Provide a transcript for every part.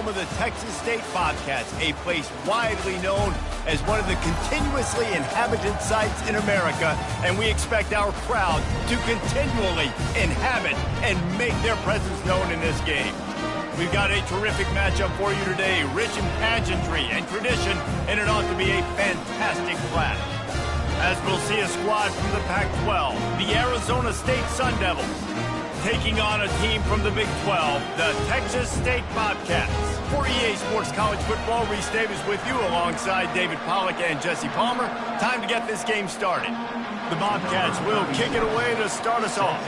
home of the Texas State Bobcats, a place widely known as one of the continuously inhabited sites in America, and we expect our crowd to continually inhabit and make their presence known in this game. We've got a terrific matchup for you today, rich in pageantry and tradition, and it ought to be a fantastic clash. As we'll see a squad from the Pac-12, the Arizona State Sun Devils, taking on a team from the Big 12, the Texas State Bobcats. For EA Sports College Football, Reese Davis with you alongside David Pollack and Jesse Palmer. Time to get this game started. The Bobcats will kick it away to start us off.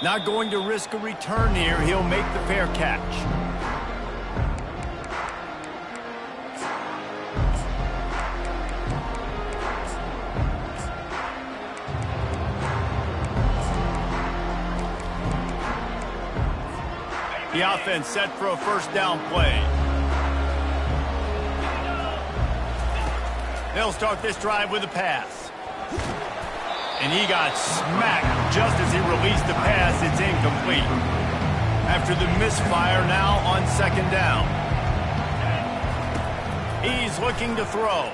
Not going to risk a return here. He'll make the fair catch. The offense set for a first down play. They'll start this drive with a pass. And he got smacked just as he released the pass. It's incomplete. After the misfire, now on second down. He's looking to throw.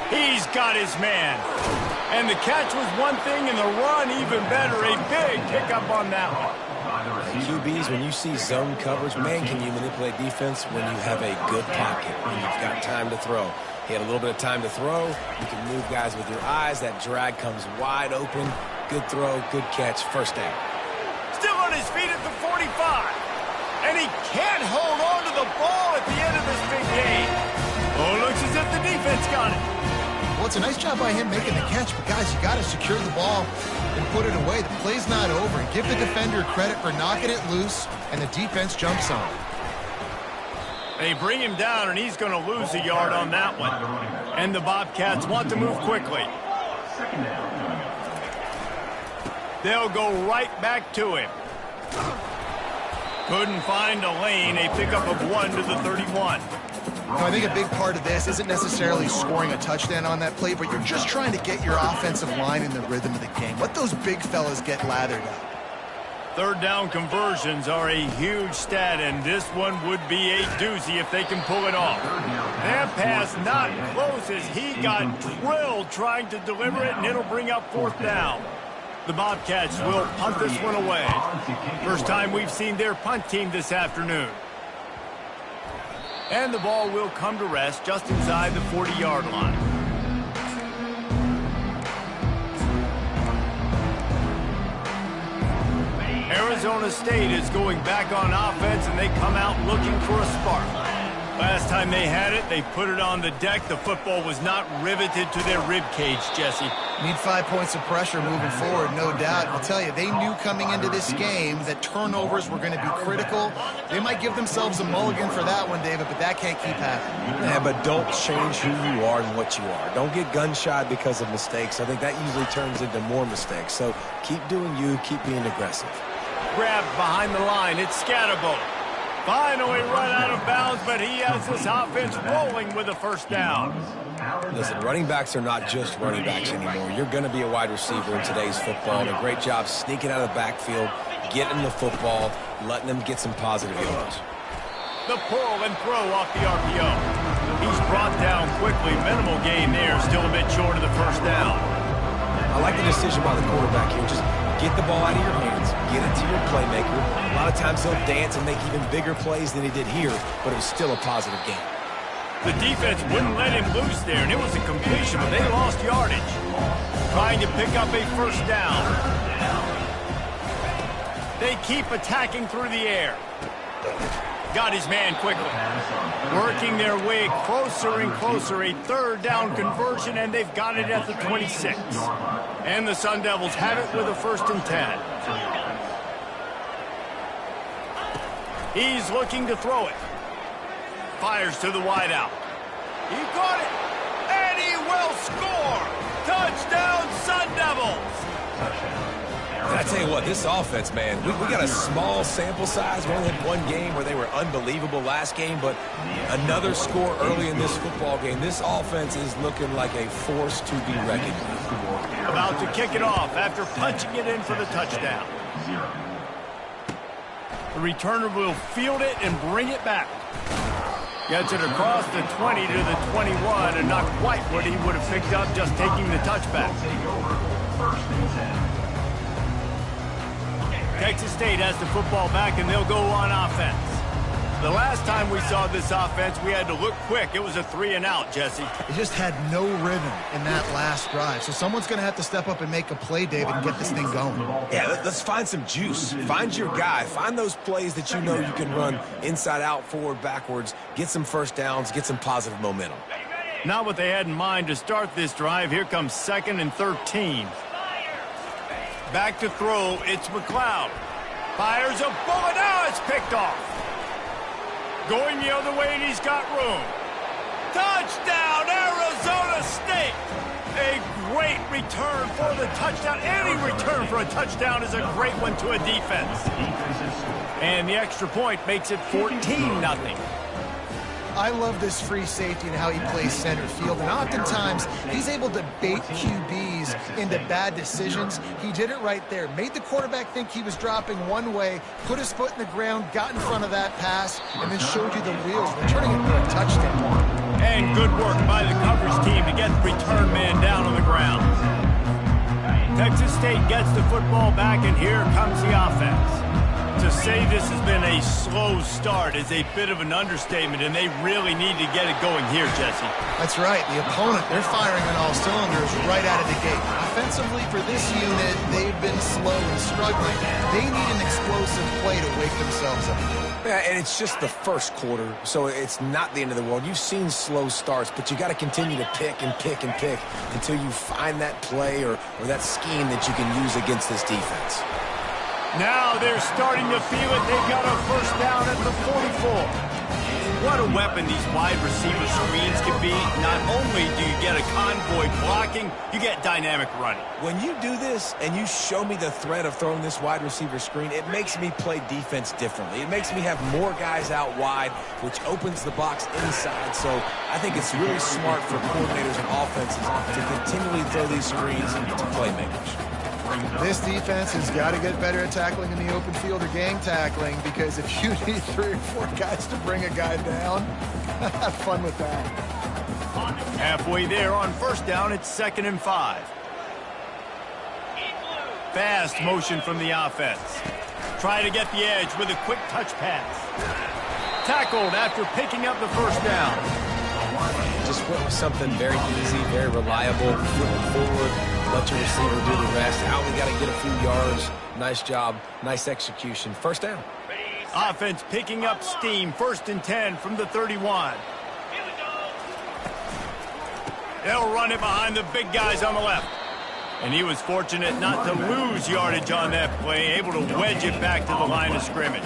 He's got his man. And the catch was one thing and the run even better. A big pickup on that one. QBs, when you see zone coverage, man, can you manipulate defense when you have a good pocket, when you've got time to throw. He had a little bit of time to throw. You can move guys with your eyes. That drag comes wide open. Good throw, good catch, first down. Still on his feet at the 45. And he can't hold on to the ball at the end of this big game. Oh, looks as if the defense got it. Well, it's a nice job by him making the catch, but guys, you got to secure the ball and put it away. The play's not over. And give the defender credit for knocking it loose, and the defense jumps on it. They bring him down, and he's going to lose a yard on that one. And the Bobcats want to move quickly. They'll go right back to him. Couldn't find a lane. A pickup of 1 to the 31. I think a big part of this isn't necessarily scoring a touchdown on that play, but you're just trying to get your offensive line in the rhythm of the game. Let those big fellas get lathered up. Third down conversions are a huge stat, and this one would be a doozy if they can pull it off. That pass not close as he got drilled trying to deliver it, and it'll bring up fourth down. The Bobcats will punt this one away. First time we've seen their punt team this afternoon. And the ball will come to rest just inside the 40-yard line. Arizona State is going back on offense, and they come out looking for a spark. Last time they had it, they put it on the deck. The football was not riveted to their rib cage, Jesse. Need 5 points of pressure moving forward, no doubt. I'll tell you, they knew coming into this game that turnovers were going to be critical. They might give themselves a mulligan for that one, David, but that can't keep happening. Yeah, but don't change who you are and what you are. Don't get gun-shy because of mistakes. I think that usually turns into more mistakes. So keep doing you, keep being aggressive. Grabbed behind the line, it's Scatterbo. Finally run out of bounds, but he has this offense rolling with a first down. Listen, running backs are not just running backs anymore. You're going to be a wide receiver in today's football. A great job sneaking out of the backfield, getting the football, letting them get some positive yards. The pull and throw off the RPO. He's brought down quickly. Minimal gain there, still a bit short of the first down. I like the decision by the quarterback here. Just get the ball out of your hands, get it to your playmaker. A lot of times he'll dance and make even bigger plays than he did here, but it was still a positive game. The defense wouldn't let him loose there, and it was a completion, but they lost yardage. Trying to pick up a first down. They keep attacking through the air. Got his man quickly. Working their way closer and closer. A third down conversion, and they've got it at the 26. And the Sun Devils have it with a 1st and 10. He's looking to throw it. Fires to the wideout. He got it, and he will score. Touchdown, Sun Devils. I tell you what, this offense, man, we got a small sample size. We only had one game where they were unbelievable last game, but another score early in this football game. This offense is looking like a force to be reckoned with. About to kick it off after punching it in for the touchdown. The returner will field it and bring it back. Gets it across the 20 to the 21, and not quite what he would have picked up just taking the touchback. Texas State has the football back, and they'll go on offense. The last time we saw this offense, we had to look quick. It was a 3-and-out, Jesse. It just had no rhythm in that last drive. So someone's going to have to step up and make a play, David, and get this thing going. Yeah, let's find some juice. Find your guy. Find those plays that you know you can run inside out, forward, backwards. Get some first downs. Get some positive momentum. Not what they had in mind to start this drive. Here comes 2nd and 13. Back to throw. It's McLeod. Fires a bullet. Now it's picked off. Going the other way, and he's got room. Touchdown, Arizona State! A great return for the touchdown. Any return for a touchdown is a great one to a defense. And the extra point makes it 14-0. I love this free safety and how he plays center field. And oftentimes, he's able to bait QBs into bad decisions. He did it right there. Made the quarterback think he was dropping one way, put his foot in the ground, got in front of that pass, and then showed you the wheels, returning it for a touchdown. And good work by the coverage team to get the return man down on the ground. Texas State gets the football back, and here comes the offense. To say this has been a slow start is a bit of an understatement, and they really need to get it going here, Jesse. That's right. The opponent, they're firing on all cylinders right out of the gate. Offensively, for this unit, they've been slow and struggling. They need an explosive play to wake themselves up. Yeah, and it's just the first quarter, so it's not the end of the world. You've seen slow starts, but you got to continue to pick and pick and pick until you find that play or that scheme that you can use against this defense. Now they're starting to feel it. They've got a first down at the 44. What a weapon these wide receiver screens can be. Not only do you get a convoy blocking, you get dynamic running. When you do this and you show me the threat of throwing this wide receiver screen, it makes me play defense differently. It makes me have more guys out wide, which opens the box inside. So I think it's really smart for coordinators and offenses to continually throw these screens to playmakers. This defense has got to get better at tackling in the open field or gang tackling, because if you need 3 or 4 guys to bring a guy down, have fun with that. Halfway there on first down, it's 2nd and 5. Fast motion from the offense. Try to get the edge with a quick touch pass. Tackled after picking up the first down. Just went with something very easy, very reliable, foot forward. Let your receiver do the rest. Out, we got to get a few yards. Nice job. Nice execution. First down. Offense picking up steam. 1st and 10 from the 31. They'll run it behind the big guys on the left. And he was fortunate not to lose yardage on that play, able to wedge it back to the line of scrimmage.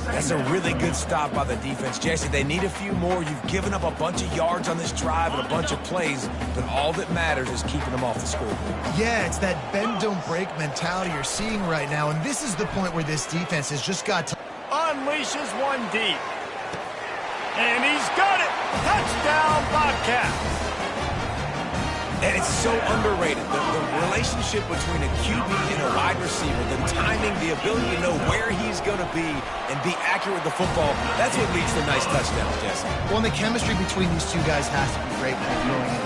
That's a really good stop by the defense, Jesse. They need a few more. You've given up a bunch of yards on this drive and a bunch of plays, but all that matters is keeping them off the scoreboard. Yeah, it's that bend, don't break mentality you're seeing right now, and this is the point where this defense has just got to... Unleashes one deep. And he's got it. Touchdown, Bobcats. And it's so underrated. The relationship between a QB and a wide receiver, the timing, the ability to know where he's going to be and be accurate with the football, that's what leads to nice touchdowns, Jesse. Well, and the chemistry between these two guys has to be great when they're throwing it,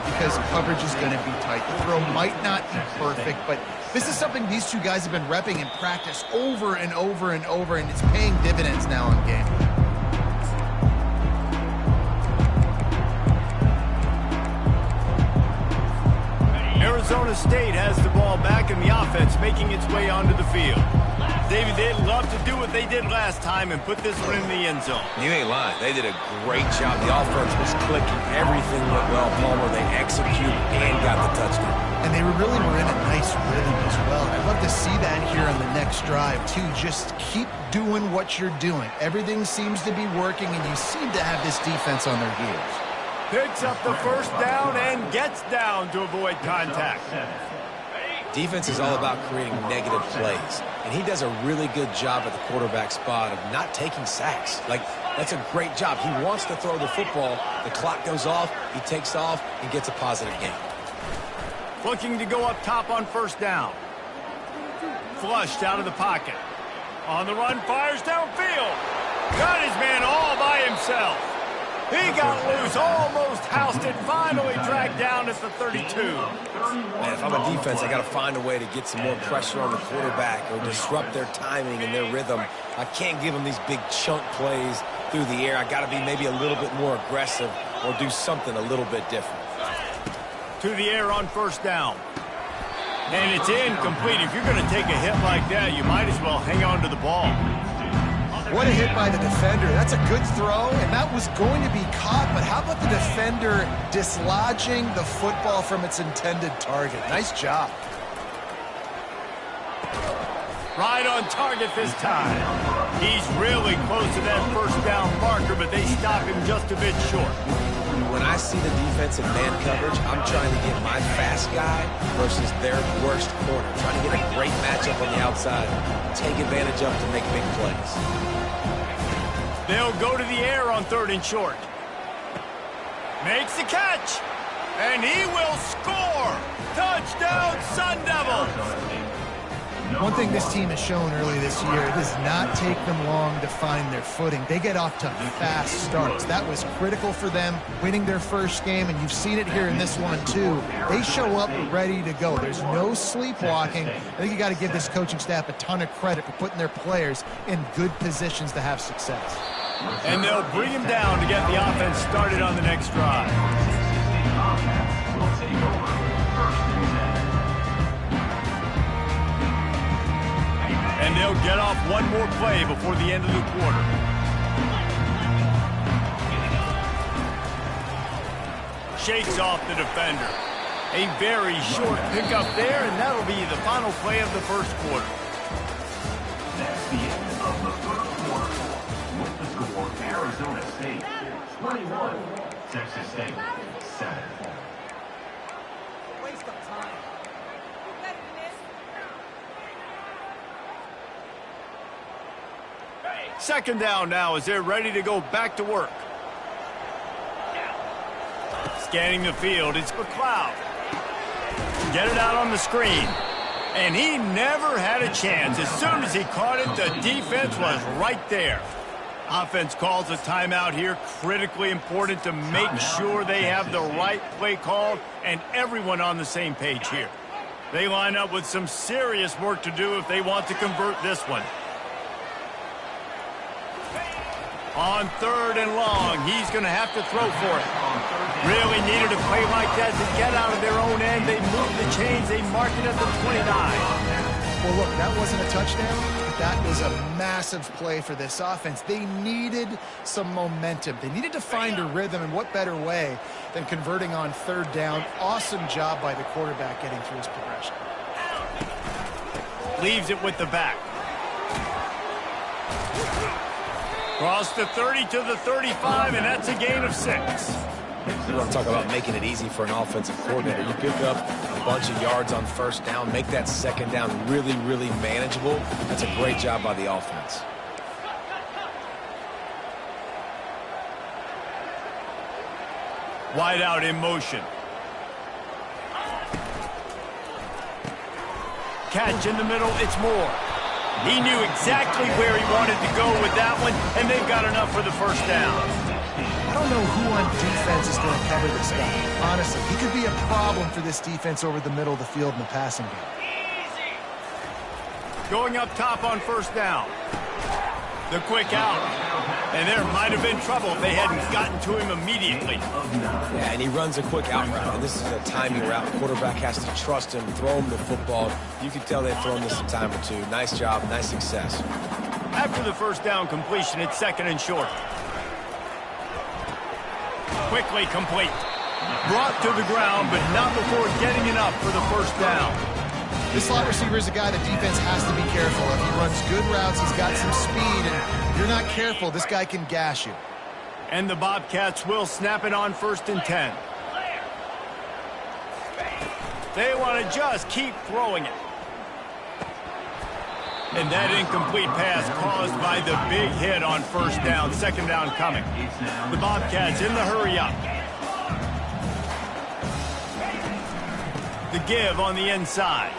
because coverage is going to be tight. The throw might not be perfect, but this is something these two guys have been repping in practice over and over and over, and it's paying dividends now in game. Arizona State has the ball back, and the offense making its way onto the field. David, they'd love to do what they did last time and put this one in the end zone. You ain't lying. They did a great job. The offense was clicking. Everything went well, Palmer. They executed and got the touchdown. And they really were in a nice rhythm as well. I'd love to see that here on the next drive, too. Just keep doing what you're doing. Everything seems to be working, and you seem to have this defense on their heels. Picks up the first down and gets down to avoid contact. Defense is all about creating negative plays, and he does a really good job at the quarterback spot of not taking sacks. Like, that's a great job. He wants to throw the football. The clock goes off. He takes off and gets a positive gain. Looking to go up top on first down. Flushed out of the pocket. On the run, fires downfield. Got his man all by himself. He got loose, almost housed it, finally dragged down at the 32. Man, if I'm a defense, I got to find a way to get some more pressure on the quarterback or disrupt their timing and their rhythm. I can't give them these big chunk plays through the air. I got to be maybe a little bit more aggressive or do something a little bit different. To the air on first down. And it's incomplete. If you're going to take a hit like that, you might as well hang on to the ball. What a hit by the defender. That's a good throw, and that was going to be caught, but how about the defender dislodging the football from its intended target? Nice job. Right on target this time. He's really close to that first down marker, but they stop him just a bit short. When I see the defense in man coverage, I'm trying to get my fast guy versus their worst corner. Trying to get a great matchup on the outside, take advantage of to make big plays. They'll go to the air on third and short. Makes the catch, and he will score. Touchdown, Sun Devils. One thing this team has shown early this year, it does not take them long to find their footing. They get off to fast starts. That was critical for them, winning their first game, and you've seen it here in this one too. They show up ready to go. There's no sleepwalking. I think you got to give this coaching staff a ton of credit for putting their players in good positions to have success. And they'll bring him down to get the offense started on the next drive. And they'll get off one more play before the end of the quarter. Shakes off the defender. A very short pickup there, and that'll be the final play of the first quarter. That's the end of the first quarter. With the score, Arizona State 21, Texas State 7. Waste of time. Second down now as they're ready to go back to work. Scanning the field, it's McLeod. Get it out on the screen. And he never had a chance. As soon as he caught it, the defense was right there. Offense calls a timeout here. Critically important to make sure they have the right play called and everyone on the same page here. They line up with some serious work to do if they want to convert this one. On third and long, he's going to have to throw for it. Really needed a play like that to get out of their own end. They moved the chains. They marked it at the 29. Well, look, that wasn't a touchdown. That was a massive play for this offense. They needed some momentum. They needed to find a rhythm, and what better way than converting on third down. Awesome job by the quarterback getting through his progression. Leaves it with the back. Cross the 30 to the 35, and that's a gain of 6. You want to talk about making it easy for an offensive coordinator. You pick up a bunch of yards on first down, make that second down really, really manageable. That's a great job by the offense. Wide out in motion. Catch in the middle, it's Moore. He knew exactly where he wanted to go with that one, and they've got enough for the first down. I don't know who on defense is going to cover this guy. Honestly, he could be a problem for this defense over the middle of the field in the passing game. Going up top on first down. The quick out. And there might have been trouble if they hadn't gotten to him immediately. Yeah, and he runs a quick out route, and this is a timing route. Quarterback has to trust him, throw him the football. You can tell they've thrown this a time or two. Nice job, nice success. After the first down completion, it's second and short. Quickly complete. Brought to the ground, but not before getting enough for the first down. This slot receiver is a guy the defense has to be careful of. He runs good routes, he's got some speed, and if you're not careful, this guy can gash you. And the Bobcats will snap it on first and 10. They want to just keep throwing it. And that incomplete pass caused by the big hit on first down. Second down coming. The Bobcats in the hurry up. The give on the inside.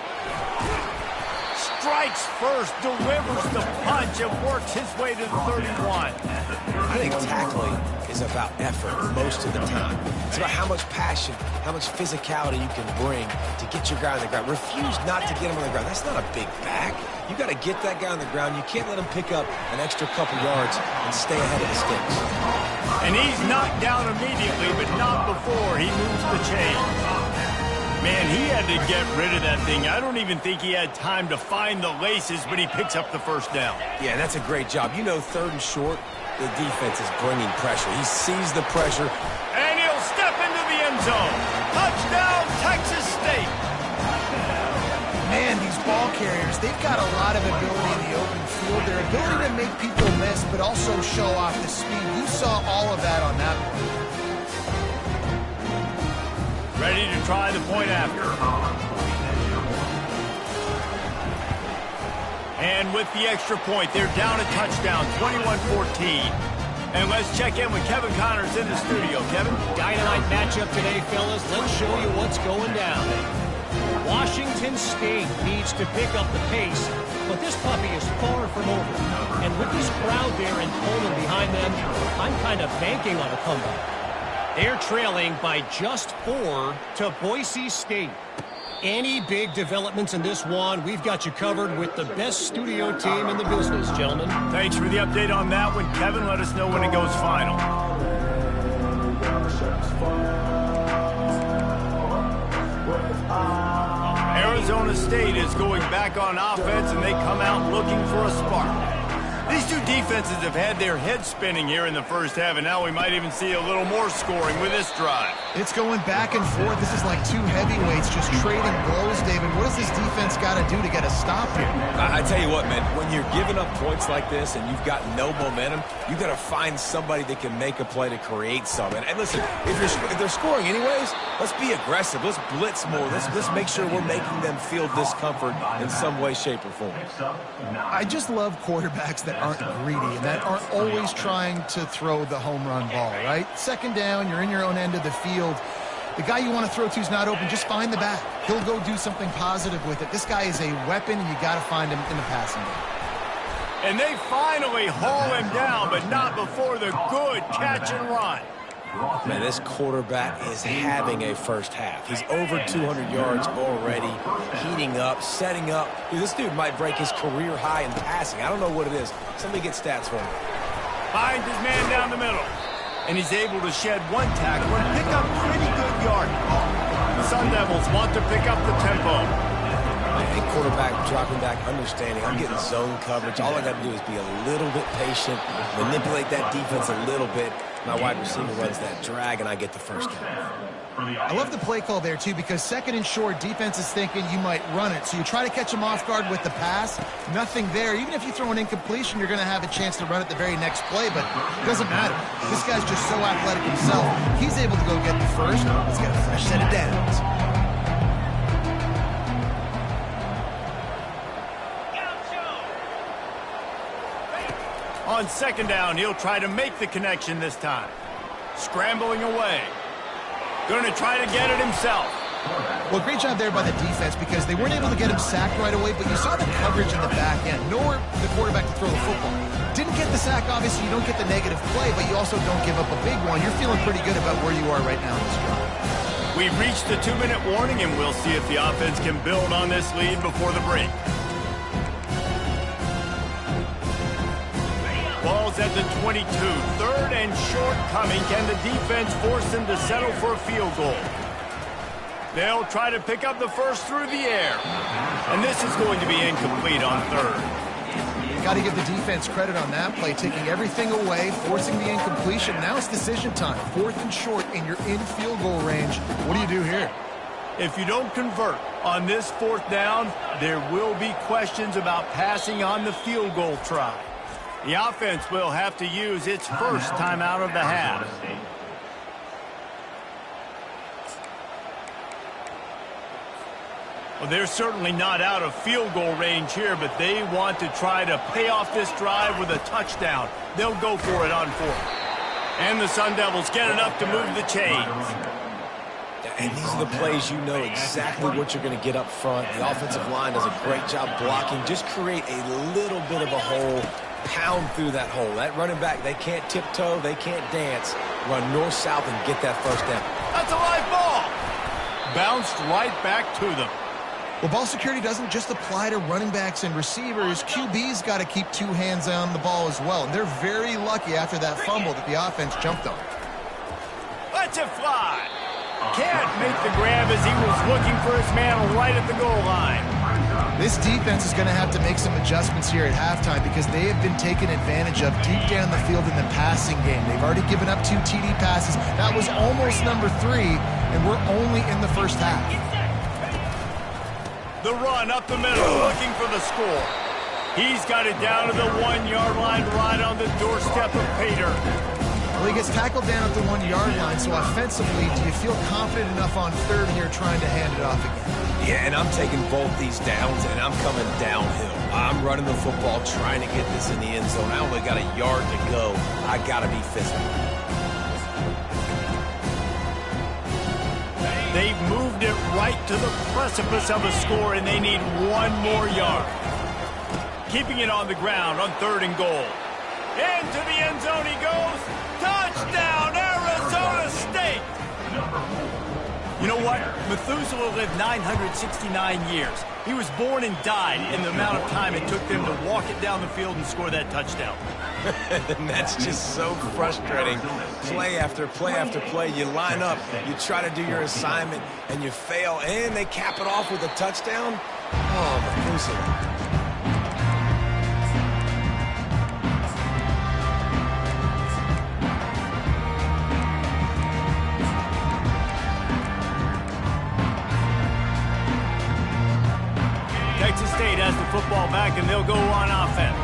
Strikes first, delivers the punch, and works his way to the 31. I think tackling is about effort most of the time. It's about how much passion, how much physicality you can bring to get your guy on the ground. Refuse not to get him on the ground. That's not a big back. You got to get that guy on the ground. You can't let him pick up an extra couple yards and stay ahead of the sticks. And he's knocked down immediately, but not before he moves the chains. Man, he had to get rid of that thing. I don't even think he had time to find the laces, but he picks up the first down. Yeah, that's a great job. You know, third and short, the defense is bringing pressure. He sees the pressure. And he'll step into the end zone. Touchdown, Texas State. Man, these ball carriers, they've got a lot of ability in the open field. Their ability to make people miss, but also show off the speed. You saw all of that on that one. Ready to try the point after. And with the extra point, they're down a touchdown, 21-14. And let's check in with Kevin Connors in the studio. Kevin? Dynamite matchup today, fellas. Let's show you what's going down. Washington State needs to pick up the pace, but this puppy is far from over. And with this crowd there and Coleman behind them, I'm kind of banking on a comeback. They're trailing by just 4 to Boise State. Any big developments in this one, we've got you covered with the best studio team in the business, gentlemen. Thanks for the update on that one, Kevin. Let us know when it goes final. Arizona State is going back on offense, and they come out looking for a spark. These two defenses have had their heads spinning here in the first half, and now we might even see a little more scoring with this drive. It's going back and forth. This is like two heavyweights just trading blows, David. What does this defense got to do to get a stop here? I tell you what, man, when you're giving up points like this and you've got no momentum, you got to find somebody that can make a play to create something. And listen, if they're scoring anyways, let's be aggressive. Let's blitz more. Let's make sure we're making them feel discomfort in some way, shape, or form. I just love quarterbacks that aren't greedy and that aren't always trying to throw the home run ball, right? Second down, you're in your own end of the field. The guy you want to throw to is not open. Just find the back. He'll go do something positive with it. This guy is a weapon, and you got to find him in the passing game. And they finally haul him down, but not before the good catch and run. Man, this quarterback is having a first half. He's over 200 yards already, heating up, setting up. Dude, this dude might break his career high in passing. I don't know what it is. Somebody get stats for him. Finds his man down the middle. And he's able to shed one tackle and pick up pretty good yardage. The Sun Devils want to pick up the tempo. And quarterback dropping back, understanding. I'm getting zone coverage. All I got to do is be a little bit patient, manipulate that defense a little bit. My wide receiver runs that drag, and I get the first down. I love the play call there, too, because second and short, defense is thinking you might run it. So you try to catch them off guard with the pass. Nothing there. Even if you throw an incompletion, you're going to have a chance to run it the very next play, but it doesn't matter. This guy's just so athletic himself. He's able to go get the first. Let's get a fresh set of downs. On second down, he'll try to make the connection this time. Scrambling away. Going to try to get it himself. Well, great job there by the defense because they weren't able to get him sacked right away, but you saw the coverage in the back end. Nor the quarterback to throw the football. Didn't get the sack, obviously. You don't get the negative play, but you also don't give up a big one. You're feeling pretty good about where you are right now in this drive. We've reached the 2-minute warning, and we'll see if the offense can build on this lead before the break. Ball's at the 22. Third and short coming. Can the defense force them to settle for a field goal? They'll try to pick up the first through the air. And this is going to be incomplete on third. You got to give the defense credit on that play, taking everything away, forcing the incompletion. Now it's decision time. Fourth and short, and you're in field goal range. What do you do here? If you don't convert on this fourth down, there will be questions about passing on the field goal try. The offense will have to use its first timeout of the half. Well, they're certainly not out of field goal range here, but they want to try to pay off this drive with a touchdown. They'll go for it on fourth. And the Sun Devils get enough to move the chains. And these are the plays you know exactly what you're going to get up front. The offensive line does a great job blocking. Just create a little bit of a hole, pound through that hole. That running back, they can't tiptoe, they can't dance. Run north-south and get that first down. That's a live ball. Bounced right back to them. Well, ball security doesn't just apply to running backs and receivers. QB's got to keep two hands on the ball as well. And they're very lucky after that fumble that the offense jumped on. Let's it fly. Can't make the grab as he was looking for his man right at the goal line. This defense is going to have to make some adjustments here at halftime because they have been taken advantage of deep down the field in the passing game. They've already given up 2 TD passes. That was almost number 3, and we're only in the first half. The run up the middle, looking for the score. He's got it down to the 1-yard line, right on the doorstep of Pater. Well, he gets tackled down at the 1-yard line, so offensively, do you feel confident enough on third here trying to hand it off again? Yeah, and I'm taking both these downs, and I'm coming downhill. I'm running the football, trying to get this in the end zone. I only got a yard to go. I got to be physical. They've moved it right to the precipice of a score, and they need 1 more yard. Keeping it on the ground on 3rd and goal. Into the end zone he goes. Touchdown, Arizona State! You know what? Methuselah lived 969 years. He was born and died in the amount of time it took them to walk it down the field and score that touchdown. And that's just so frustrating. Play after play after play. You line up, you try to do your assignment, and you fail, and they cap it off with a touchdown? Oh, Methuselah. Texas State has the football back, and they'll go on offense.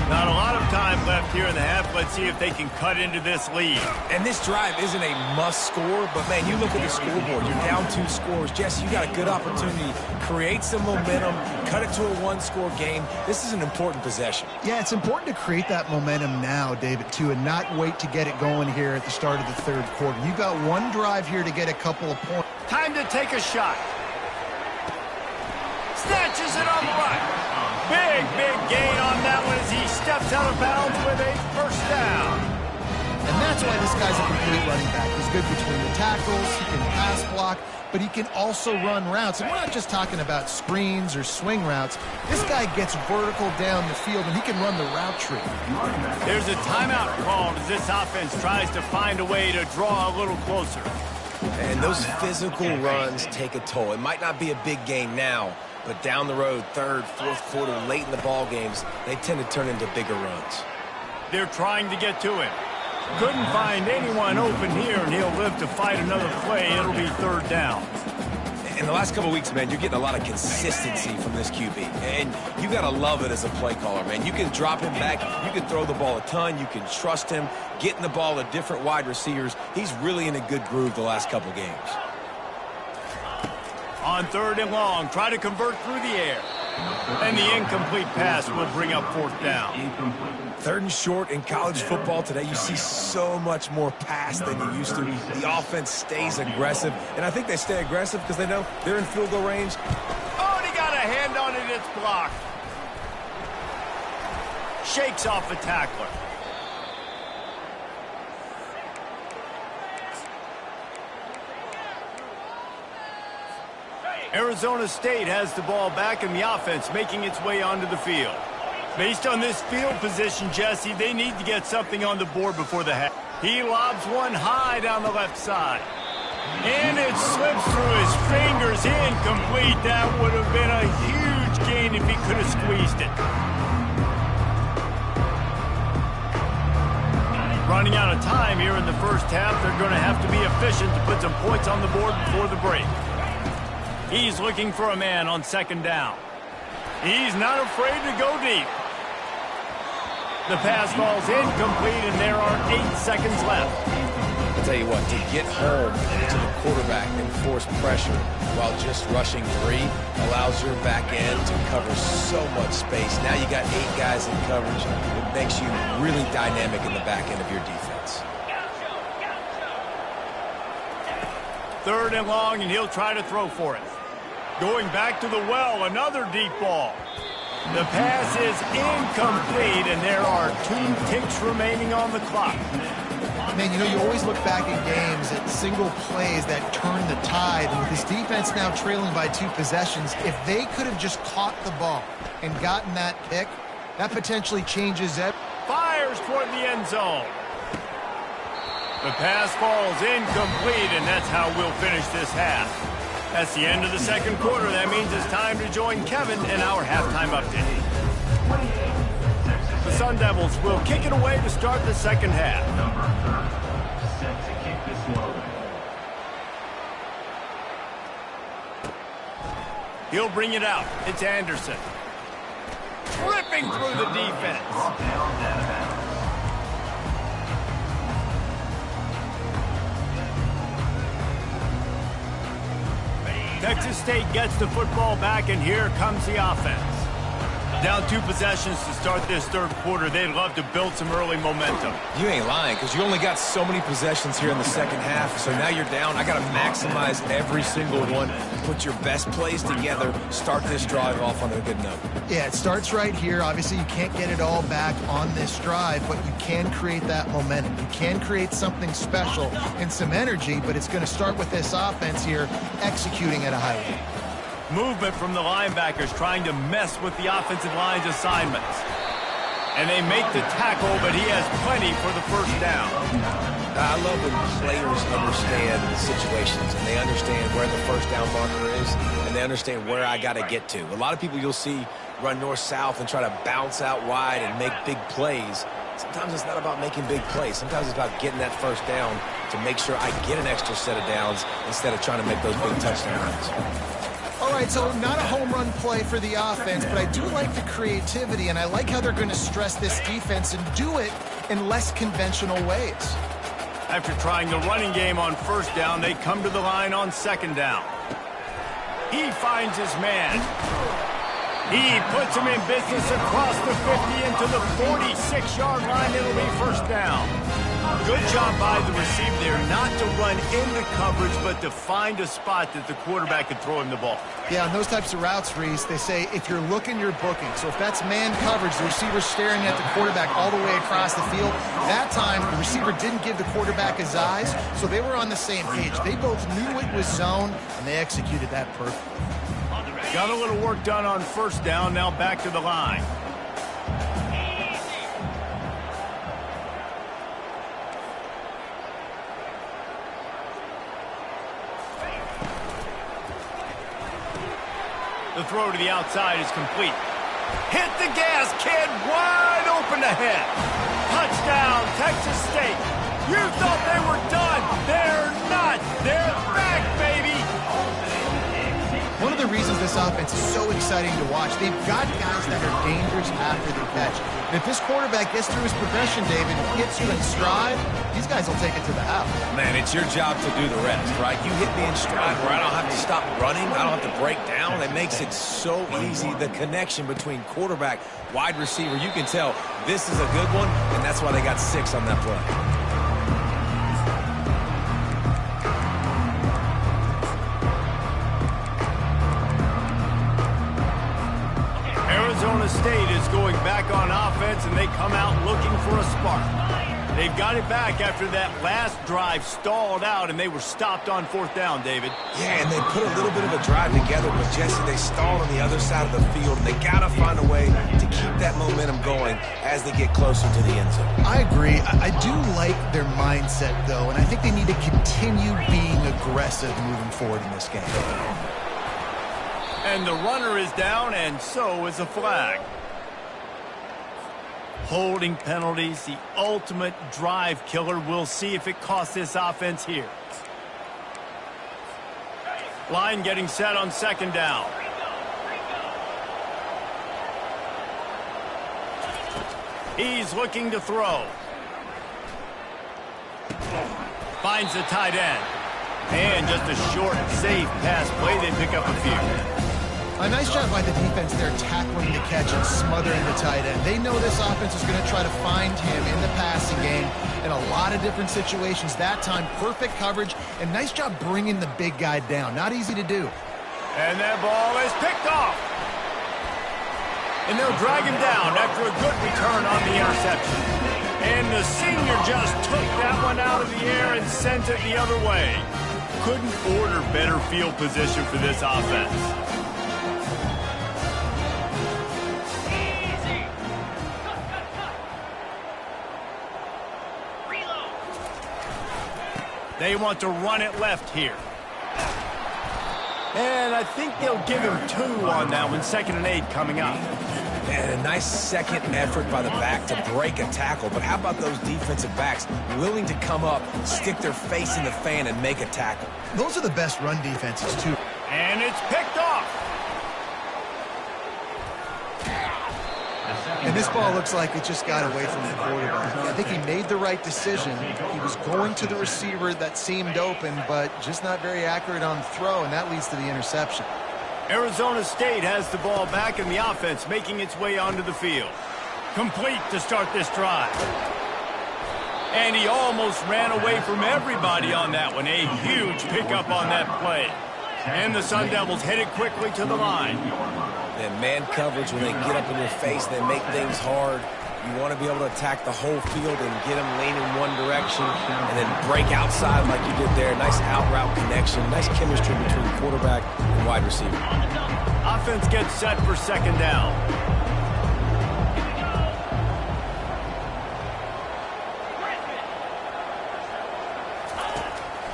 Not a lot of time left here in the half. Let's see if they can cut into this lead. And this drive isn't a must score, but, man, you look at the scoreboard. You're down 2 scores. Jesse, you got a good opportunity. Create some momentum. Cut it to a 1-score game. This is an important possession. Yeah, it's important to create that momentum now, David, too, and not wait to get it going here at the start of the 3rd quarter. You've got 1 drive here to get a couple of points. Time to take a shot. Snatches it on the right. Big gain on that one as he steps out of bounds with a first down. And that's why this guy's a complete running back. He's good between the tackles, he can pass block, but he can also run routes. And we're not just talking about screens or swing routes. This guy gets vertical down the field, and he can run the route tree. There's a timeout called as this offense tries to find a way to draw a little closer. And those physical runs take a toll. It might not be a big game now, but down the road, 3rd, 4th quarter, late in the ball games, they tend to turn into bigger runs. They're trying to get to him. Couldn't find anyone open here, and he'll live to fight another play. It'll be 3rd down. In the last couple of weeks, man, you're getting a lot of consistency from this QB. And you got to love it as a play caller, man. You can drop him back. You can throw the ball a ton. You can trust him. Getting the ball to different wide receivers. He's really in a good groove the last couple games. On 3rd and long, try to convert through the air. And the incomplete pass will bring up 4th down. 3rd and short in college football today. You see so much more pass than you used to. The offense stays aggressive. And I think they stay aggressive because they know they're in field goal range. Oh, and he got a hand on it. It's blocked. Shakes off the tackler. Arizona State has the ball back in the offense, making its way onto the field. Based on this field position, Jesse, they need to get something on the board before the half. He lobs one high down the left side. And it slips through his fingers, incomplete. That would have been a huge gain if he could have squeezed it. Running out of time here in the first half. They're going to have to be efficient to put some points on the board before the break. He's looking for a man on 2nd down. He's not afraid to go deep. The pass ball's incomplete, and there are 8 seconds left. It's tell you what, to get home to the quarterback and force pressure while just rushing 3 allows your back end to cover so much space. Now you got 8 guys in coverage. It makes you really dynamic in the back end of your defense. 3rd and long, and he'll try to throw for it. Going back to the well, another deep ball. The pass is incomplete, and there are 2 ticks remaining on the clock. Man, you know, you always look back in games at single plays that turn the tide. And with this defense now trailing by 2 possessions, if they could have just caught the ball and gotten that pick, that potentially changes it. Fires toward the end zone. The pass falls incomplete, and that's how we'll finish this half. That's the end of the 2nd quarter. That means it's time to join Kevin in our halftime update. The Sun Devils will kick it away to start the 2nd half. Number 30, set to kick this one away. He'll bring it out. It's Anderson. Ripping through the defense. Brought down out of bounds. Texas State gets the football back, and here comes the offense. Down 2 possessions to start this 3rd quarter. They'd love to build some early momentum. You ain't lying, because you only got so many possessions here in the 2nd half, so now you're down. I got to maximize every single one, put your best plays together, start this drive off on a good note. Yeah, it starts right here. Obviously, you can't get it all back on this drive, but you can create that momentum. You can create something special and some energy, but it's going to start with this offense here executing at a high rate. Movement from the linebackers trying to mess with the offensive line's assignments. And they make the tackle, but he has plenty for the 1st down. I love when players understand situations and they understand where the 1st down marker is and they understand where I got to get to. A lot of people you'll see run north-south and try to bounce out wide and make big plays. Sometimes it's not about making big plays. Sometimes it's about getting that 1st down to make sure I get an extra set of downs instead of trying to make those big touchdown runs. All right, so not a home run play for the offense, but I do like the creativity, and I like how they're going to stress this defense and do it in less conventional ways. After trying the running game on 1st down, they come to the line on 2nd down. He finds his man. He puts him in business across the 50 into the 46-yard line. It'll be 1st down. Good job by the receiver there, not to run into coverage, but to find a spot that the quarterback could throw him the ball. Yeah, on those types of routes, Reese, they say if you're looking, you're booking. So if that's man coverage, the receiver's staring at the quarterback all the way across the field. That time, the receiver didn't give the quarterback his eyes, so they were on the same page. They both knew it was zone, and they executed that perfectly. Got a little work done on 1st down, now back to the line. The throw to the outside is complete. Hit the gas, kid, wide open ahead. Touchdown, Texas State. You thought they were done. They're not. They're back, baby. One of the reasons this offense is so exciting to watch, they've got guys that are dangerous after the catch. And if this quarterback gets through his progression, David, hits you in stride, these guys will take it to the house. Man, it's your job to do the rest, right? You hit me in stride where I don't have to stop running. I don't have to break down. It makes it so easy. The connection between quarterback, wide receiver, you can tell this is a good one, and that's why they got 6 on that play. Arizona State is going back on offense, and they come out looking for a spark. They've got it back after that last drive stalled out, and they were stopped on 4th down, David. Yeah, and they put a little bit of a drive together, but Jesse, they stalled on the other side of the field, and they got to find a way to keep that momentum going as they get closer to the end zone. I agree. I do like their mindset, though, and I think they need to continue being aggressive moving forward in this game. And the runner is down, and so is a flag. Holding penalties, the ultimate drive killer. We'll see if it costs this offense here. Line getting set on 2nd down. He's looking to throw. Finds the tight end. And just a short, safe pass play. They pick up a few. A nice job by the defense there tackling the catch and smothering the tight end. They know this offense is going to try to find him in the passing game in a lot of different situations. That time, perfect coverage, and nice job bringing the big guy down. Not easy to do. And that ball is picked off. And they'll drag him down after a good return on the interception. And the senior just took that one out of the air and sent it the other way. Couldn't order better field position for this offense. They want to run it left here. And I think they'll give him 2 on that one. 2nd and 8 coming up. And a nice second effort by the back to break a tackle. But how about those defensive backs willing to come up, stick their face in the fan, and make a tackle? Those are the best run defenses, too. And it's picked off. And this ball looks like it just got away from the quarterback. I think he made the right decision. He was going to the receiver that seemed open, but just not very accurate on the throw, and that leads to the interception. Arizona State has the ball back in the offense, making its way onto the field. Complete to start this drive. And he almost ran away from everybody on that one. A huge pickup on that play. And the Sun Devils headed quickly to the line. And man coverage, when they get up in your face, they make things hard. You want to be able to attack the whole field and get them leaning one direction and then break outside like you did there. Nice out-route connection. Nice chemistry between quarterback and wide receiver. Offense gets set for 2nd down.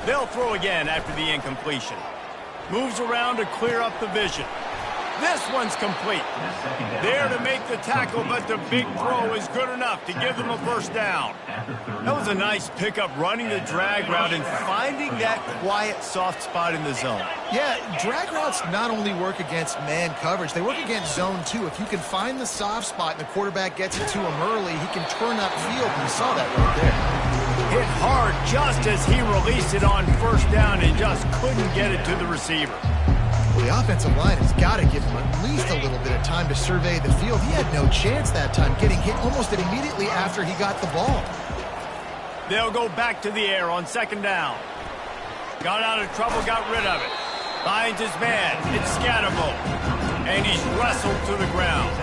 They'll throw again after the incompletion. Moves around to clear up the vision. This one's complete. There to make the tackle, but the big throw is good enough to give them a first down. That was a nice pickup, running the drag route and finding that quiet, soft spot in the zone. Yeah, drag routes not only work against man coverage, they work against zone too. If you can find the soft spot and the quarterback gets it to him early, he can turn upfield, and you saw that right there. Hit hard just as he released it on 1st down and just couldn't get it to the receiver. Well, the offensive line has got to give him at least a little bit of time to survey the field. He had no chance that time, getting hit almost immediately after he got the ball. They'll go back to the air on 2nd down. Got out of trouble, got rid of it. Finds his man. It's Scatterbo. And he's wrestled to the ground.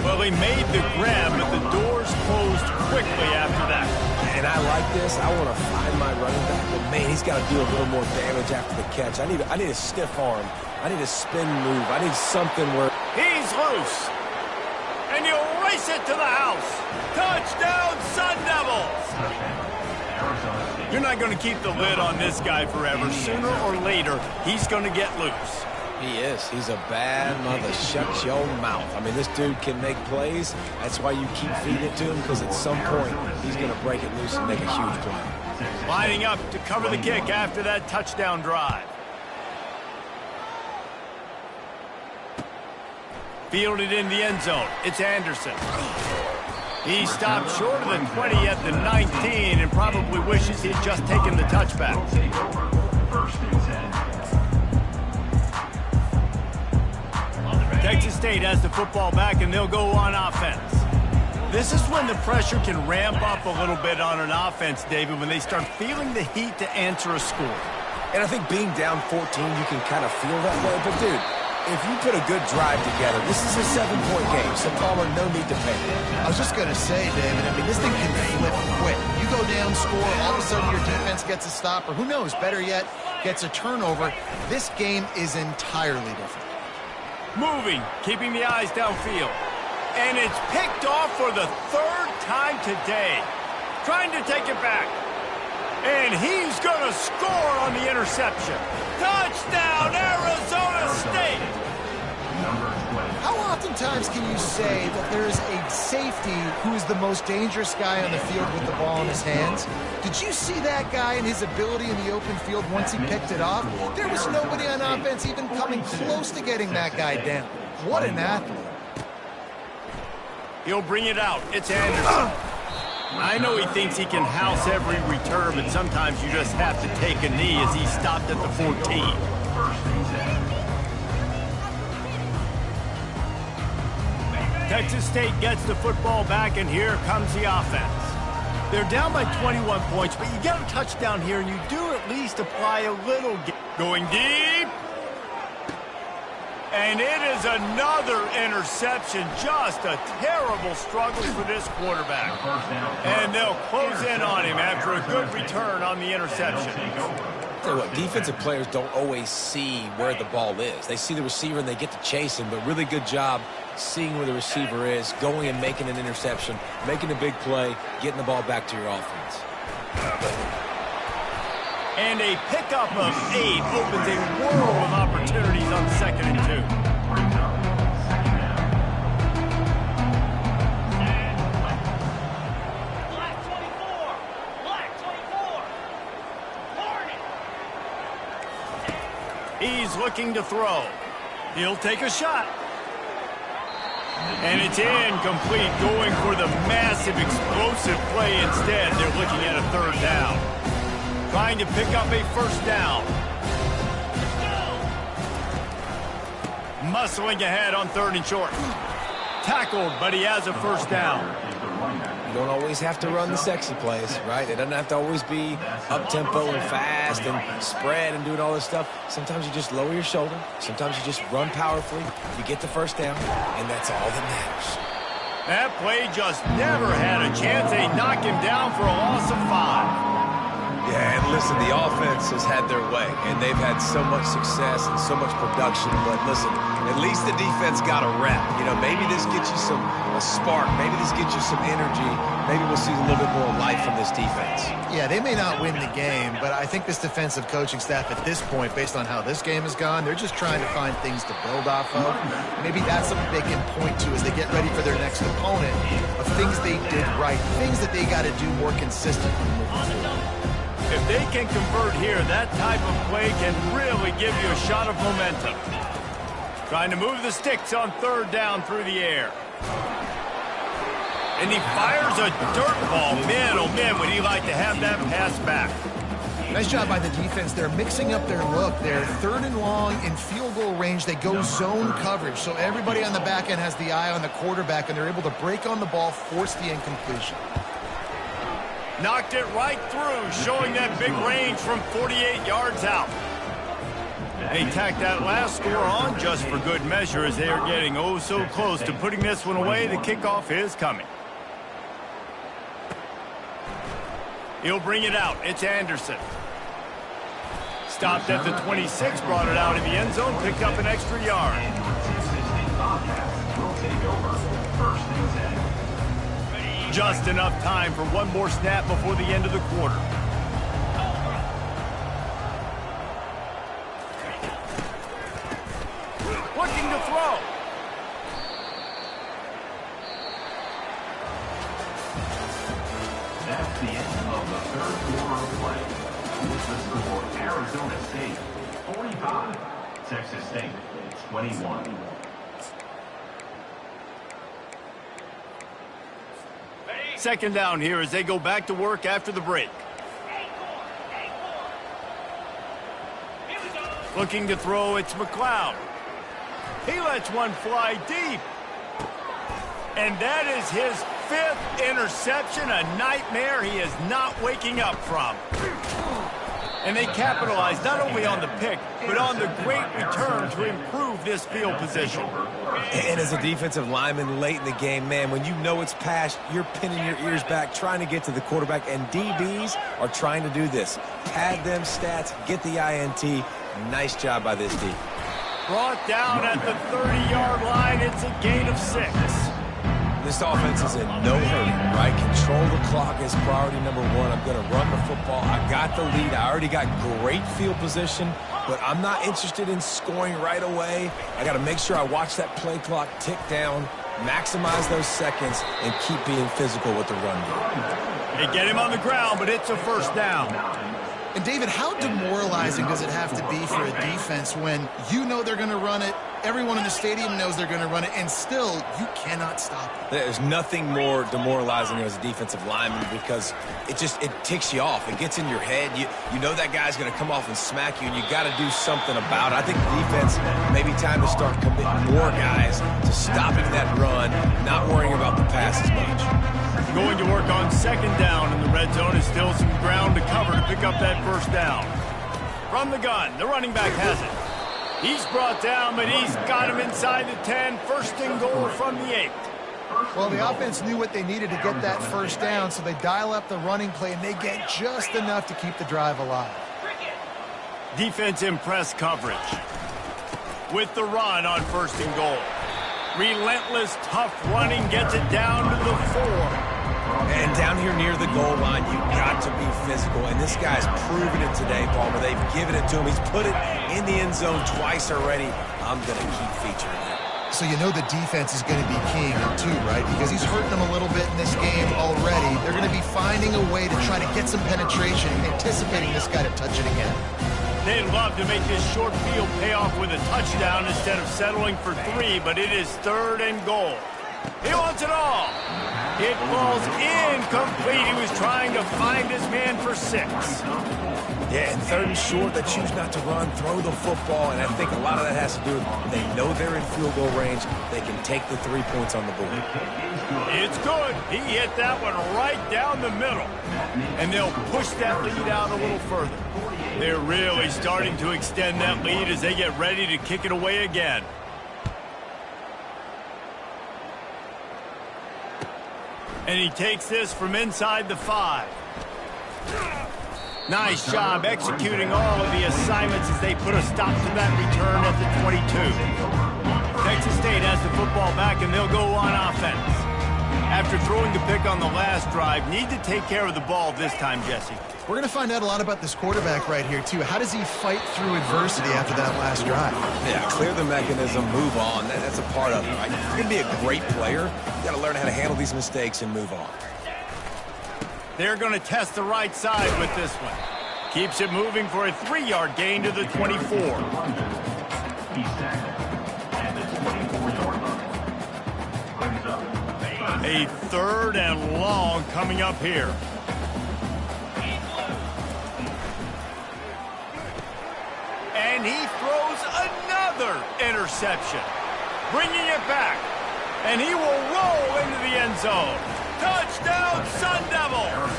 Well, he made the grab, but the doors closed quickly after that. And I like this. I want to find my running back, but man, he's got to do a little more damage after the catch. I need a stiff arm. I need a spin move. I need something where he's loose. And he'll race it to the house. Touchdown, Sun Devils! You're not going to keep the lid on this guy forever. Sooner or later, he's going to get loose. He is. He's a bad mother. Shut your mouth. I mean, this dude can make plays. That's why you keep feeding it to him, because at some point, he's going to break it loose and make a huge play. Lining up to cover the kick after that touchdown drive. Fielded in the end zone. It's Anderson. He stopped short of the 20 at the 19 and probably wishes he'd just taken the touchback. Texas State has the football back, and they'll go on offense. This is when the pressure can ramp up a little bit on an offense, David, when they start feeling the heat to answer a score. And I think being down 14, you can kind of feel that way. But, dude, if you put a good drive together, this is a 7-point game, so Palmer, no need to panic. I was just going to say, David, I mean, this thing can flip quick. You go down, score, all of a sudden your defense gets a stop, or who knows, better yet, gets a turnover. This game is entirely different. Moving, keeping the eyes downfield. And it's picked off for the 3rd time today. Trying to take it back. And he's going to score on the interception. Touchdown, Arizona State! How oftentimes can you say that there's a safety who is the most dangerous guy on the field with the ball in his hands? Did you see that guy and his ability in the open field once he picked it off? There was nobody on offense even coming close to getting that guy down. What an athlete. He'll bring it out. It's Anderson. I know he thinks he can house every return, but sometimes you just have to take a knee as he stopped at the 14. Texas State gets the football back, and here comes the offense. They're down by 21 points, but you get a touchdown here, and you do at least apply a little. Going deep. And it is another interception. Just a terrible struggle for this quarterback. And they'll close in on him after a good return on the interception. Tell you what, defensive players don't always see where the ball is. They see the receiver and they get to chase him, but really good job seeing where the receiver is, going and making an interception, making a big play, getting the ball back to your offense. And a pickup of 8 opens a world of opportunities on 2nd and 2. He's looking to throw. He'll take a shot. And it's incomplete, going for the massive explosive play instead. They're looking at a 3rd down. Trying to pick up a 1st down. Muscling ahead on 3rd and short. Tackled, but he has a 1st down. You don't always have to run the sexy plays, right? It doesn't have to always be up-tempo and fast and spread and doing all this stuff. Sometimes you just lower your shoulder. Sometimes you just run powerfully. You get the 1st down, and that's all that matters. That play just never had a chance. They knock him down for a loss of 5. Yeah, and listen, the offense has had their way, and they've had so much success and so much production. But listen, at least the defense got a rep. You know, maybe this gets you a spark. Maybe this gets you some energy. Maybe we'll see a little bit more life from this defense. Yeah, they may not win the game, but I think this defensive coaching staff at this point, based on how this game has gone, they're just trying to find things to build off of. Maybe that's something they can point to as they get ready for their next opponent, of things they did right, things that they got to do more consistently moving forward. If they can convert here, that type of play can really give you a shot of momentum. Trying to move the sticks on 3rd down through the air. And he fires a dirt ball. Man, oh man, would he like to have that pass back. Nice job by the defense. They're mixing up their look. They're 3rd and long in field goal range. They go zone coverage. So everybody on the back end has the eye on the quarterback, and they're able to break on the ball, force the incompletion. Knocked it right through, showing that big range from 48 yards out. They tack that last score on just for good measure as they are getting oh so close to putting this one away. The kickoff is coming. He'll bring it out. It's Anderson. Stopped at the 26, brought it out in the end zone, picked up an extra yard. Just enough time for one more snap before the end of the quarter. Looking to throw. That's the end of the 3rd quarter of play. With the score, Arizona State 45, Texas State 21. Second down here as they go back to work after the break. Looking to throw, it's McLeod. He lets one fly deep. And that is his 5th interception, a nightmare he is not waking up from. And they capitalize not only on the pick, but on the great return to improve this field position. And as a defensive lineman late in the game, man, when you know it's past, you're pinning your ears back, trying to get to the quarterback, and DBs are trying to do this. Pad them stats, get the INT. Nice job by this D. Brought down at the 30-yard line. It's a gain of 6. This offense is in no hurry, right? Control the clock is priority number 1. I'm going to run the football. I got the lead. I already got great field position, but I'm not interested in scoring right away. I got to make sure I watch that play clock tick down, maximize those seconds, and keep being physical with the run game. They get him on the ground, but it's a 1st down. And, David, how demoralizing does it have to be for a defense when you know they're going to run it, everyone in the stadium knows they're going to run it, and still you cannot stop it? There's nothing more demoralizing as a defensive lineman because it ticks you off. It gets in your head. You know that guy's going to come off and smack you, and you got to do something about it. I think the defense may be time to start committing more guys to stopping that run, not worrying about the pass as much. Going to work on second down in the red zone is still some ground to cover to pick up that first down. From the gun, the running back has it. He's brought down, but he's got him inside the 10. First and goal from the 8. Well, the offense knew what they needed to get that first down, so they dial up the running play, and they get just enough to keep the drive alive. Defense in press coverage. With the run on first and goal. Relentless, tough running gets it down to the 4. And down here near the goal line, you've got to be physical. And this guy's proven it today, Palmer. They've given it to him. He's put it in the end zone twice already. I'm going to keep featuring it. So you know the defense is going to be keying him too, right? Because he's hurting them a little bit in this game already. They're going to be finding a way to try to get some penetration, anticipating this guy to touch it again. They'd love to make this short field pay off with a touchdown instead of settling for 3, but it is third and goal. He wants it all. It falls incomplete. He was trying to find his man for 6. Yeah, and third and short, they choose not to run, throw the football, and I think a lot of that has to do with they know they're in field goal range. They can take the 3 points on the board. It's good. He hit that one right down the middle. And they'll push that lead out a little further. They're really starting to extend that lead as they get ready to kick it away again. And he takes this from inside the 5. Nice job executing all of the assignments as they put a stop to that return at the 22. Texas State has the football back, and they'll go on offense. After throwing the pick on the last drive, need to take care of the ball this time, Jesse. We're going to find out a lot about this quarterback right here, too. How does he fight through adversity after that last drive? Yeah, clear the mechanism, move on. That's a part of it, right? If you're going to be a great player, you got to learn how to handle these mistakes and move on. They're going to test the right side with this one. Keeps it moving for a 3-yard gain to the 24. A third and long coming up here. And he throws another interception, bringing it back. And he will roll into the end zone. Touchdown, Sun Devils!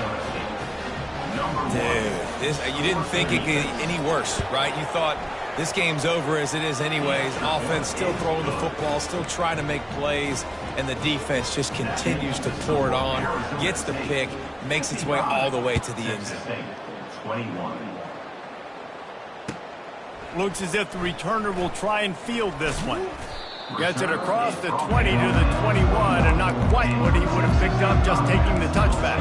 Dude, you didn't think it could get any worse, right? You thought this game's over as it is anyways. Offense still throwing the football, still trying to make plays, and the defense just continues to pour it on, gets the pick, makes its way all the way to the end zone. 21. Looks as if the returner will try and field this one. Gets it across the 20 to the 21, and not quite what he would have picked up just taking the touchback.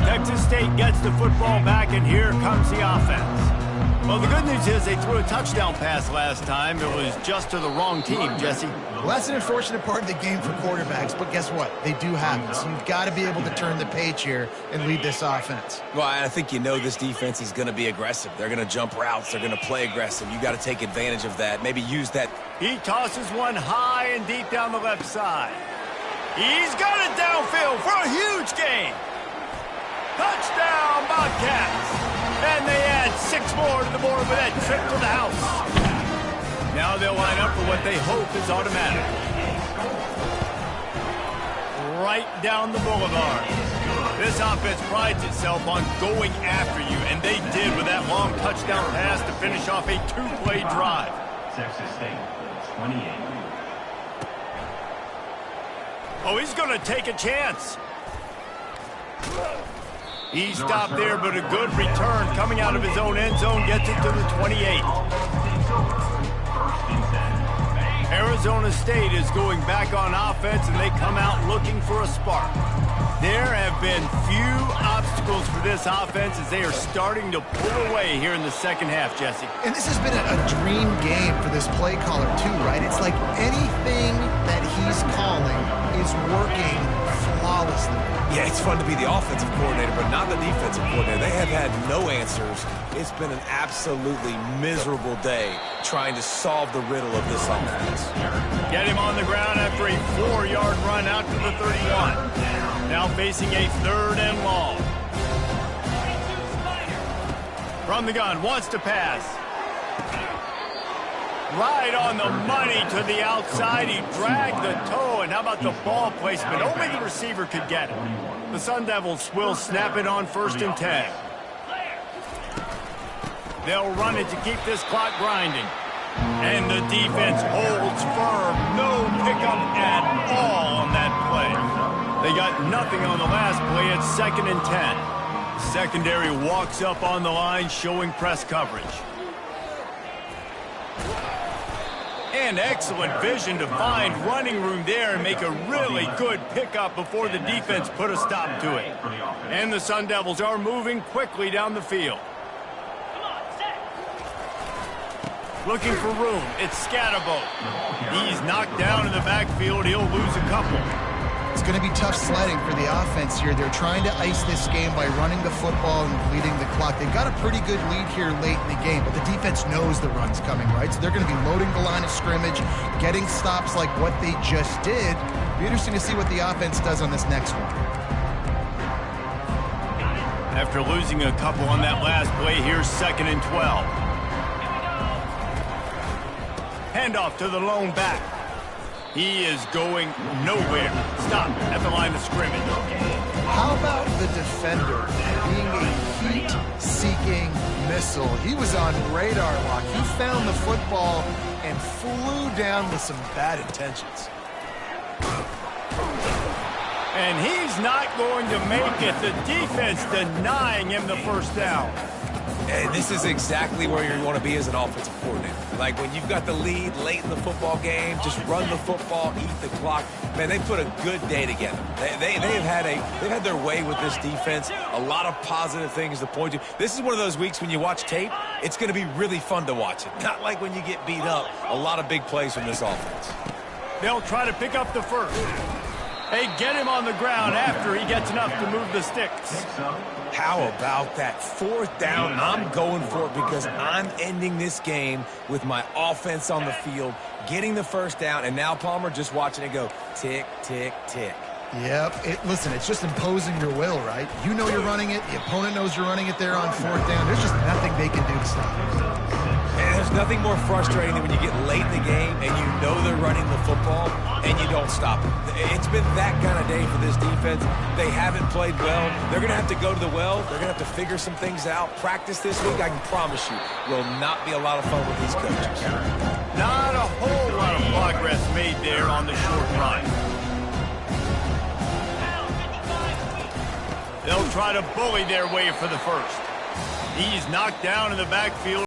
Texas State gets the football back, and here comes the offense. Well, the good news is they threw a touchdown pass last time. It was just to the wrong team, Jesse. Well, that's an unfortunate part of the game for quarterbacks, but guess what? They do happen. So you've got to be able to turn the page here and lead this offense. Well, I think you know this defense is going to be aggressive. They're going to jump routes. They're going to play aggressive. You got to take advantage of that. Maybe use that. He tosses one high and deep down the left side. He's got it downfield for a huge gain. Touchdown, Bobcats. And they add 6 more to the board with that trip to the house. Now they'll line up for what they hope is automatic. Right down the boulevard. This offense prides itself on going after you, and they did with that long touchdown pass to finish off a 2-play drive. Texas State, 28. Oh, he's going to take a chance. He stopped there, but a good return coming out of his own end zone gets it to the 28. Arizona State is going back on offense, and they come out looking for a spark. There have been few obstacles for this offense as they are starting to pull away here in the second half, Jesse. And this has been a dream game for this play caller, too, right? It's like anything that that he's calling is working flawlessly. Yeah, it's fun to be the offensive coordinator, but not the defensive coordinator. They have had no answers. It's been an absolutely miserable day trying to solve the riddle of this offense. Get him on the ground after a 4-yard run out to the 31. Now facing a 3rd and long. From the gun, wants to pass. Right on the money to the outside. He dragged the toe, and how about the ball placement? Only the receiver could get it. The Sun Devils will snap it on 1st and 10. They'll run it to keep this clock grinding. And the defense holds firm. No pickup at all on that play. They got nothing on the last play. It's 2nd and 10. Secondary walks up on the line, showing press coverage. And excellent vision to find running room there and make a really good pickup before the defense put a stop to it. And the Sun Devils are moving quickly down the field. Looking for room. It's Scatterbo. He's knocked down in the backfield. He'll lose a couple. It's going to be tough sledding for the offense here. They're trying to ice this game by running the football and bleeding the clock. They've got a pretty good lead here late in the game, but the defense knows the run's coming, right? So they're going to be loading the line of scrimmage, getting stops like what they just did. It'll be interesting to see what the offense does on this next one. After losing a couple on that last play, here's 2nd and 12. Handoff to the lone back. He is going nowhere. Stop at the line of scrimmage. How about the defender being a heat-seeking missile? He was on radar lock. He found the football and flew down with some bad intentions. And he's not going to make it. The defense denying him the 1st down. And this is exactly where you want to be as an offensive coordinator. Like when you've got the lead late in the football game, just run the football, eat the clock. Man, they put a good day together. They've had their way with this defense. A lot of positive things to point to. This is one of those weeks when you watch tape, it's going to be really fun to watch it. Not like when you get beat up. A lot of big plays from this offense. They'll try to pick up the 1st. They get him on the ground after he gets enough to move the sticks. How about that 4th down? I'm going for it because I'm ending this game with my offense on the field, getting the 1st down, and now Palmer just watching it go tick, tick, tick. Yep. Listen, it's just imposing your will, right? You know you're running it. The opponent knows you're running it there on 4th down. There's just nothing they can do to stop it. And there's nothing more frustrating than when you get late in the game and you know they're running the football and you don't stop it. It's been that kind of day for this defense. They haven't played well. They're going to have to go to the well. They're going to have to figure some things out. Practice this week, I can promise you, will not be a lot of fun with these coaches. Not a whole lot of progress made there on the short run. They'll try to bully their way for the 1st. He's knocked down in the backfield.